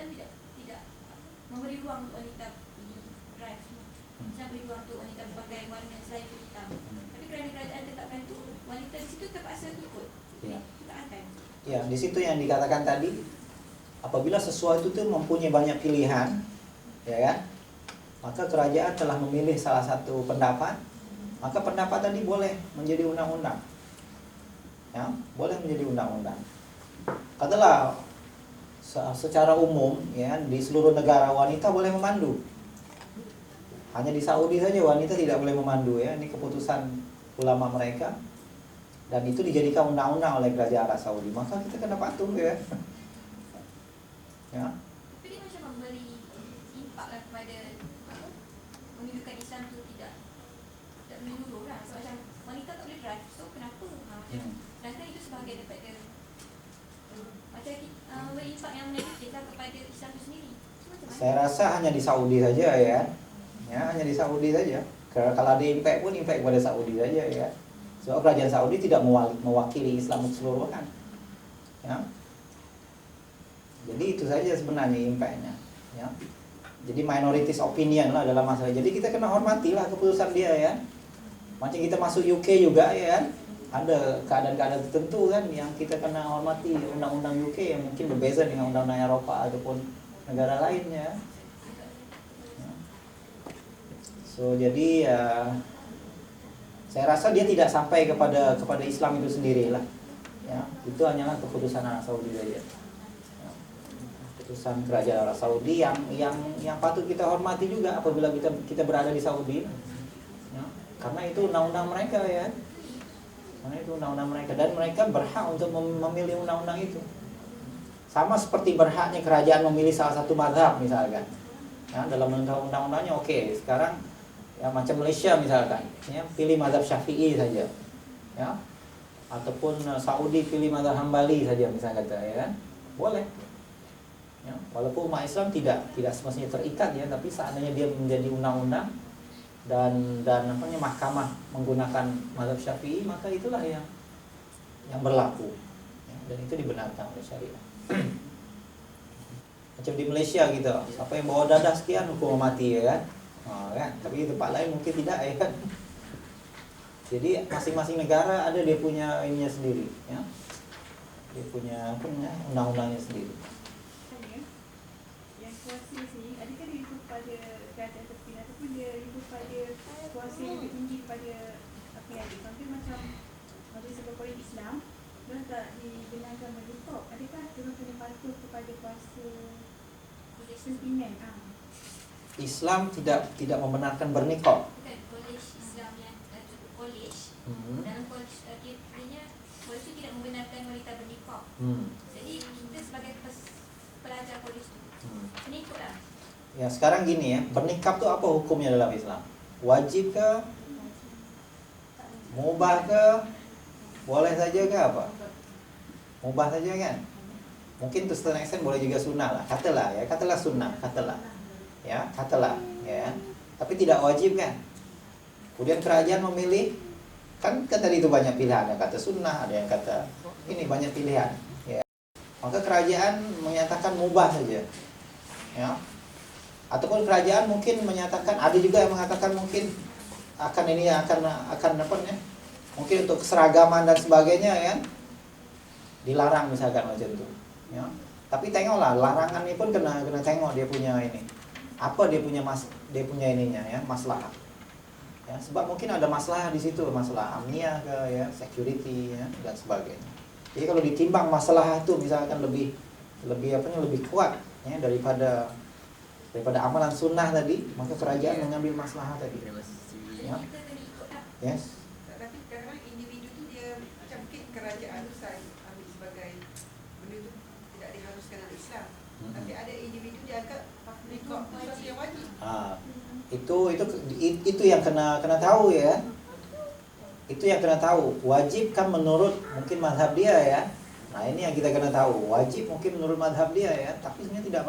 kerajaan tidak memberi ruang untuk wanita di drive semua. Tidak beri ruang untuk wanita berpakai warna selain hitam. Tapi kerana kerajaan tetapkan itu, wanita di situ terpaksa ikut. Ya. Ditaatkan. Ya, di situ yang dikatakan tadi, apabila sesuatu itu mempunyai banyak pilihan, ya kan? Maka kerajaan telah memilih salah satu pendapat, maka pendapat tadi boleh menjadi undang-undang. Ya, boleh menjadi undang-undang. Katakanlah secara umum ya di seluruh negara wanita boleh memandu. Hanya di Saudi saja wanita tidak boleh memandu ya. Ini keputusan ulama mereka dan itu dijadikan undang-undang oleh kerajaan Arab Saudi. Maka kita kena patuh ya. Ya. Tapi dia macam memberi impak lah kepada menunjukkan Islam itu tidak melulu lah. So macam wanita tak boleh drive, so kenapa? Sedangkan itu sebahagian daripada macam memberi impak yang negatif lah kepada Islam itu sendiri. So, macam mana? Saya rasa hanya di Saudi saja ya. Ya, hanya di Saudi saja. Kalau ada impact pun impact kepada Saudi saja ya. Sebab kerajaan Saudi tidak mewakili Islam keseluruhan. Ya. Jadi itu saja sebenarnya impactnya. Ya. Jadi minorities opinion lah dalam masalah. Jadi kita kena hormatilah keputusan dia ya. Macam kita masuk UK juga ya. Ada keadaan-keadaan tertentu kan yang kita kena hormati undang-undang UK yang mungkin berbeza dengan undang-undang Eropa ataupun negara lainnya. Ya. So jadi saya rasa dia tidak sampai kepada Islam itu sendiri lah. Ya, itu hanyalah keputusan Arab Saudi saja. Ya, keputusan kerajaan Arab Saudi yang patut kita hormati juga apabila kita berada di Saudi. Ya, karena itu undang-undang mereka ya. Karena itu undang-undang mereka dan mereka berhak untuk memilih undang-undang itu. Sama seperti berhaknya kerajaan memilih salah satu mazhab misalkan. Ya, dalam undang-undangnya oke, sekarang ya macam Malaysia misalkan, ya pilih mazhab Syafi'i saja. Ya. Ataupun Saudi pilih mazhab Hambali saja misalnya kata ya kan. Boleh. Ya, walaupun umat Islam tidak semestinya terikat ya, tapi seandainya dia menjadi undang-undang dan mahkamah menggunakan mazhab Syafi'i, maka itulah yang berlaku ya, dan itu dibenarkan oleh syariat. Macam di Malaysia gitu, siapa yang bawa dadah sekian hukum mati ya kan? Kan? Tapi di tempat lain mungkin tidak ya kan? Jadi masing-masing negara ada dia punya ininya sendiri ya. Dia punya undang-undangnya sendiri. Yang kuasa sini, adakah dia itu pada kerajaan terpilih ataupun dia itu pada kuasa yang lebih tinggi pada apa yang ada? Contoh macam Majlis Perkahwinan Islam, mereka tak dibenarkan bernikah. Adakah mereka kena patuh kepada kuasa pimpinan? Islam tidak membenarkan bernikah. Bukan college Islam yang college. Dalam college dia college itu tidak membenarkan wanita bernikah. Jadi kita sebagai pelajar college tu kena ikutlah. Ya sekarang gini ya, bernikah tu apa hukumnya dalam Islam? Wajib ke? Mubah ke? Boleh saja ke apa? Mubah saja kan? Mungkin to certain extent boleh juga sunnah lah. Katalah sunnah, katalah. Ya, ya. Tapi tidak wajib kan? Kemudian kerajaan memilih, kan tadi itu banyak pilihan, ada kata sunnah, ada yang kata ini banyak pilihan. Ya. Maka kerajaan menyatakan mubah saja. Ya. Ataupun kerajaan mungkin menyatakan, ada juga yang mengatakan mungkin akan apa ya? Mungkin untuk keseragaman dan sebagainya ya. Dilarang misalkan macam itu. Ya. Tapi tengoklah larangan ini pun kena tengok dia punya ini. Apa dia punya ininya ya, masalah. Ya, sebab mungkin ada masalah di situ, masalah amniah ke ya, security ya dan sebagainya. Jadi kalau ditimbang masalah itu misalkan lebih kuat ya daripada amalan sunnah tadi, maka kerajaan mengambil masalah tadi. Ya. Yes. Tapi kadang individu tu dia macam mungkin kerajaan tu saya ambil sebagai benda tu tidak diharuskan dalam Islam. Tapi ada individu dia anggap nikah tu sesuatu yang wajib. Itu yang kena tahu ya. Itu yang kena tahu. Wajib kan menurut mungkin mazhab dia ya. Nah, ini yang kita kena tahu. Wajib mungkin menurut mazhab dia ya, tapi sebenarnya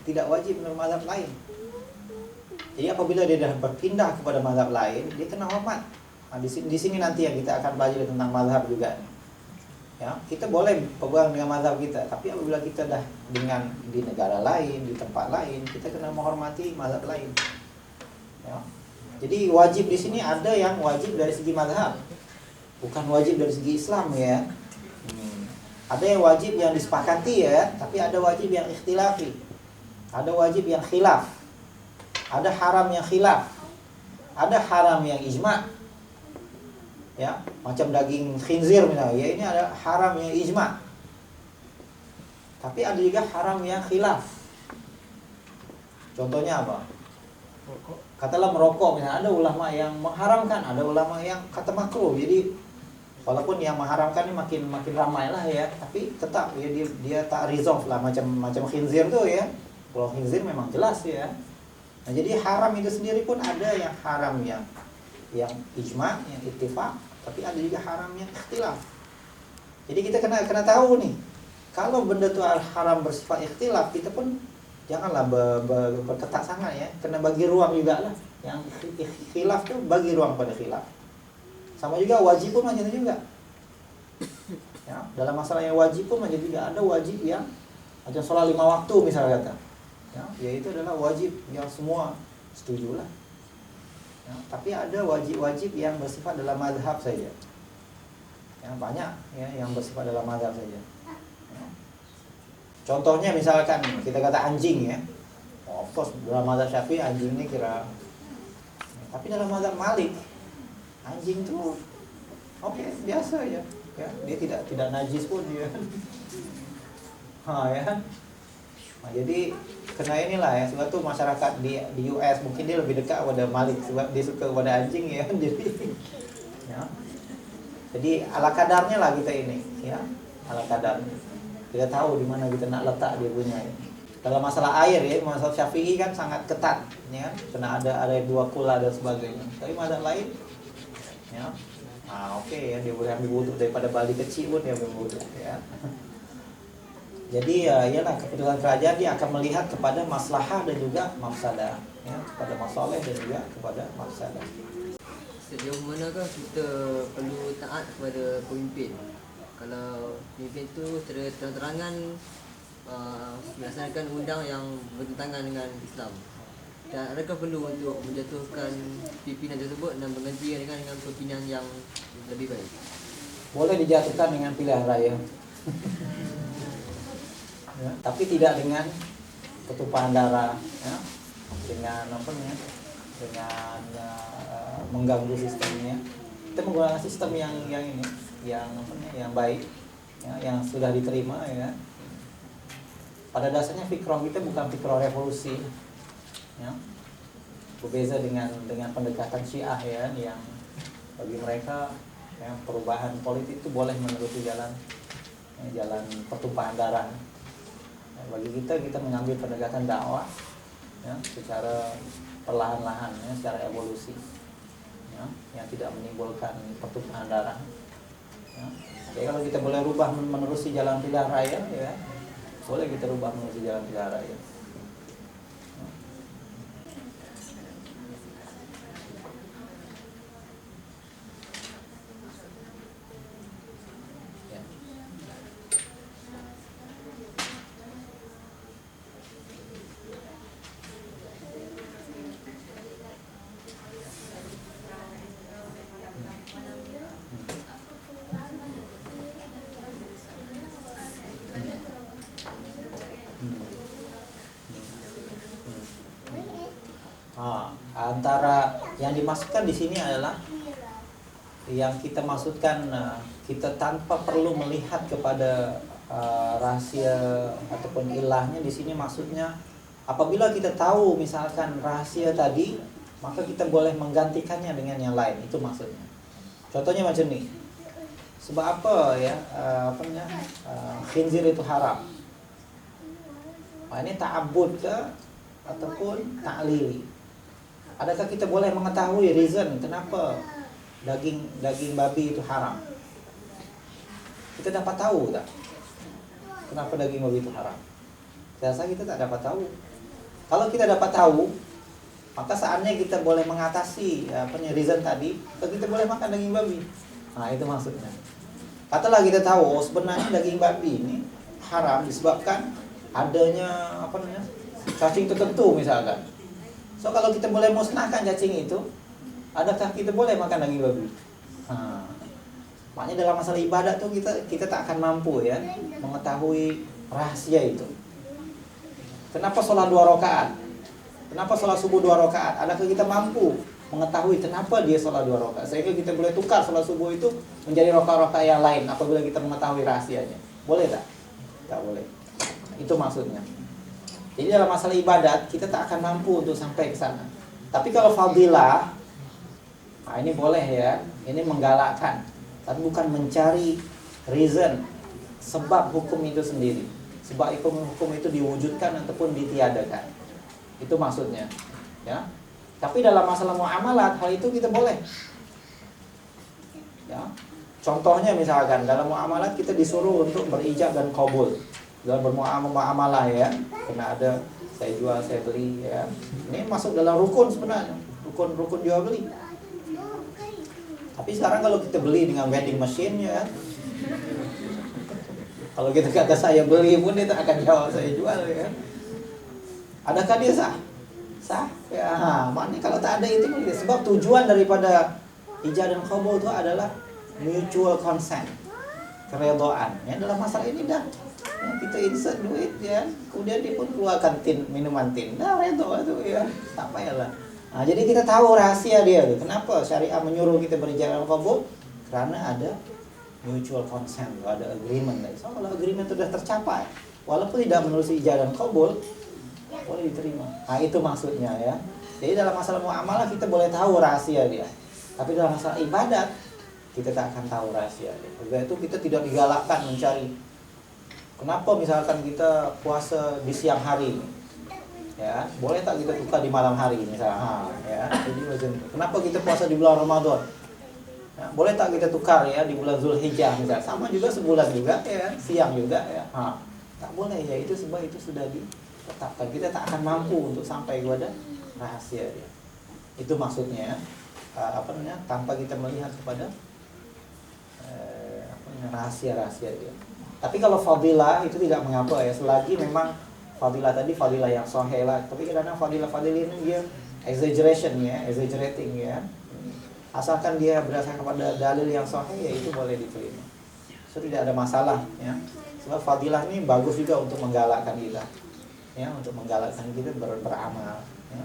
tidak wajib menurut mazhab lain. Jadi apabila dia dah berpindah kepada mazhab lain, dia kena hormat. Nah, di sini nanti yang kita akan belajar tentang mazhab juga. Ya, kita boleh pegang dengan mazhab kita, tapi apabila kita dah dengan di negara lain, di tempat lain, kita kena menghormati mazhab lain. Ya. Jadi wajib di sini ada yang wajib dari segi mazhab, bukan wajib dari segi Islam ya. Ada yang wajib yang disepakati ya, tapi ada wajib yang ikhtilafi. Ada wajib yang khilaf. Ada haram yang khilaf. Ada haram yang ijma'. Ya, macam daging khinzir misalnya, ya ini ada haram yang ijma'. Tapi ada juga haram yang khilaf. Contohnya apa? Katalah merokok misalnya, ada ulama yang mengharamkan, ada ulama yang kata makruh. Jadi walaupun yang mengharamkan ini makin ramai lah ya, tapi tetap ya dia tak resolve lah macam khinzir tuh ya. Kalau khinzir memang jelas ya. Nah, jadi haram itu sendiri pun ada yang haram yang ijma', yang ittifaq, tapi ada juga haram yang ikhtilaf. Jadi kita kena tahu nih, kalau benda itu haram bersifat ikhtilaf, kita pun janganlah berketat sangat ya, kena bagi ruang juga lah. Yang khilaf tuh bagi ruang pada khilaf. Sama juga wajib pun macam itu juga. Ya, dalam masalah yang wajib pun macam juga, ada wajib yang macam sholat 5 waktu misalnya kata. Ya, yaitu adalah wajib yang semua setuju lah. Ya, tapi ada wajib-wajib yang bersifat dalam mazhab saja. Ya, banyak ya yang bersifat dalam mazhab saja. Ya. Contohnya misalkan kita kata anjing ya. Of course dalam mazhab Syafi'i anjing ini kira. Tapi dalam mazhab Malik anjing tuh oke, biasa ya. Ya, dia tidak najis pun dia. Ya. Nah, jadi kena inilah ya, sebab tuh masyarakat di US mungkin dia lebih dekat kepada Malik sebab dia suka kepada anjing ya. Jadi ala kadarnya lah kita ini ya, ala kadar. Kita tahu di mana kita nak letak dia punya ya. Dalam masalah air ya, masalah Syafi'i kan sangat ketat ya, kena ada 2 kula dan sebagainya. Tapi mazhab lain ya. Oke ya, dia boleh ambil wudhu daripada bali kecil pun dia ambil wudhu ya. Jadi ialah keputusan kerajaan dia akan melihat kepada maslahah dan juga mafsadah ya, kepada masalah dan juga kepada mafsadah. Sejauh manakah kita perlu taat kepada pemimpin? Kalau pemimpin itu secara terang-terangan melaksanakan undang yang bertentangan dengan Islam, dan adakah perlu untuk menjatuhkan pimpinan tersebut dan menggantikan dengan pimpinan yang lebih baik? Boleh dijatuhkan dengan pilihan raya. Ya, tapi tidak dengan ketumpahan darah ya, dengan apa namanya, dengan mengganggu sistemnya. Kita menggunakan sistem yang ini, yang apa namanya, yang baik ya, yang sudah diterima ya. Pada dasarnya fikrah kita bukan fikrah revolusi ya. Berbeza dengan pendekatan Syiah ya, yang bagi mereka ya, perubahan politik itu boleh menerusi jalan pertumpahan darah. Bagi kita mengambil pendekatan dakwah ya, secara perlahan-lahan ya, secara evolusi ya, yang tidak menimbulkan pertumpahan darah ya. Jadi kalau kita boleh rubah menerusi jalan pilihan raya ya, boleh kita rubah menerusi jalan pilihan raya. Antara yang dimaksudkan di sini adalah yang kita maksudkan kita tanpa perlu melihat kepada rahasia ataupun ilahnya. Di sini maksudnya apabila kita tahu misalkan rahasia tadi, maka kita boleh menggantikannya dengan yang lain. Itu maksudnya. Contohnya macam ni. Sebab apa ya? Khinzir itu haram. Ini ta'abbud ke ataupun ta'lili. Adakah kita boleh mengetahui reason kenapa daging babi itu haram? Kita dapat tahu tak? Kenapa daging babi itu haram? Saya rasa kita tak dapat tahu. Kalau kita dapat tahu, maka saatnya kita boleh mengatasi reason tadi, kita boleh makan daging babi. Nah, itu maksudnya. Katalah kita tahu sebenarnya daging babi ini haram disebabkan adanya cacing tertentu misalkan. So kalau kita boleh musnahkan cacing itu, adakah kita boleh makan daging babi? Makanya dalam masalah ibadat tuh kita tak akan mampu ya mengetahui rahasia itu. Kenapa sholat 2 rakaat? Kenapa sholat subuh 2 rakaat? Adakah kita mampu mengetahui kenapa dia sholat 2 rakaat? Sehingga kita boleh tukar sholat subuh itu menjadi rakaat-rakaat yang lain apabila kita mengetahui rahasianya. Boleh tak? Tak boleh. Itu maksudnya. Jadi dalam masalah ibadat kita tak akan mampu untuk sampai ke sana. Tapi kalau fadilah, nah ini boleh ya. Ini menggalakkan. Tapi bukan mencari reason, sebab hukum itu sendiri. Sebab hukum itu diwujudkan ataupun ditiadakan. Itu maksudnya, ya. Tapi dalam masalah muamalat hal itu kita boleh. Ya. Contohnya misalkan dalam muamalat kita disuruh untuk berijab dan qabul. Dalam bermuamalah ya. Kena ada saya jual, saya beli ya. Ini masuk dalam rukun sebenarnya. Rukun jual beli. Tapi sekarang kalau kita beli dengan vending machine ya. Kalau kita kata saya beli pun dia tak akan jawab saya jual ya. Adakah dia sah? Sah? Ya, maknanya kalau tak ada itu sebab tujuan daripada ijab dan qabul itu adalah mutual consent, keredoan. Ya dalam masalah ini dah ya, kita insert duit ya, kemudian dia pun keluarkan minuman tin. Dah redo itu ya. Tak payahlah. Nah, jadi kita tahu rahasia dia tuh. Kenapa syariah menyuruh kita berijab dan qabul? Karena ada mutual consent, ada agreement. So kalau agreement itu sudah tercapai, walaupun tidak menerusi ijab dan qabul, boleh diterima. Nah itu maksudnya ya. Jadi dalam masalah muamalah kita boleh tahu rahasia dia. Tapi dalam masalah ibadat kita tak akan tahu rahasia dia. Oleh itu kita tidak digalakkan mencari. Kenapa misalkan kita puasa di siang hari, ya boleh tak kita tukar di malam hari misalnya. Ya. Jadi kenapa kita puasa di bulan Ramadan? Ya, boleh tak kita tukar ya di bulan Zulhijjah misalnya, sama juga sebulan juga ya, siang juga ya. Tak boleh ya, itu sebab itu sudah ditetapkan. Kita tak akan mampu untuk sampai kepada rahasia dia. Itu maksudnya tanpa kita melihat kepada rahasia-rahasia dia. Tapi kalau fadilah itu tidak mengapa ya, selagi memang fadilah tadi fadilah yang sahih lah. Tapi kadang-kadang fadilah ini dia exaggerating ya. Asalkan dia berdasarkan kepada dalil yang sahih, ya itu boleh diterima. So tidak ada masalah ya. Sebab fadilah ini bagus juga untuk menggalakkan kita. Ya, untuk menggalakkan kita beramal ya.